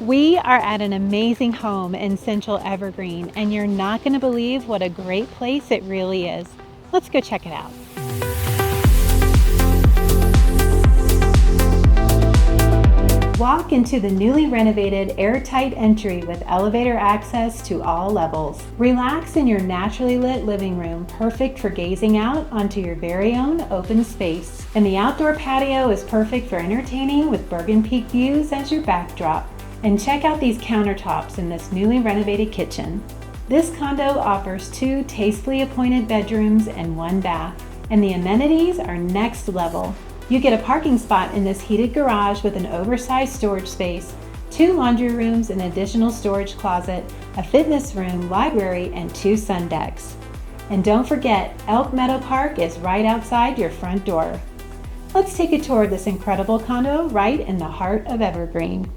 We are at an amazing home in Central Evergreen, and you're not going to believe what a great place it really is. Let's go check it out. Walk into the newly renovated airtight entry with elevator access to all levels. Relax in your naturally lit living room, perfect for gazing out onto your very own open space. And the outdoor patio is perfect for entertaining with Bergen Peak views as your backdrop. And check out these countertops in this newly renovated kitchen. This condo offers 2 tastefully appointed bedrooms and 1 bath, and the amenities are next level. You get a parking spot in this heated garage with an oversized storage space, 2 laundry rooms, an additional storage closet, a fitness room, library, and 2 sun decks. And don't forget, Elk Meadow Park is right outside your front door. Let's take a tour of this incredible condo right in the heart of Evergreen.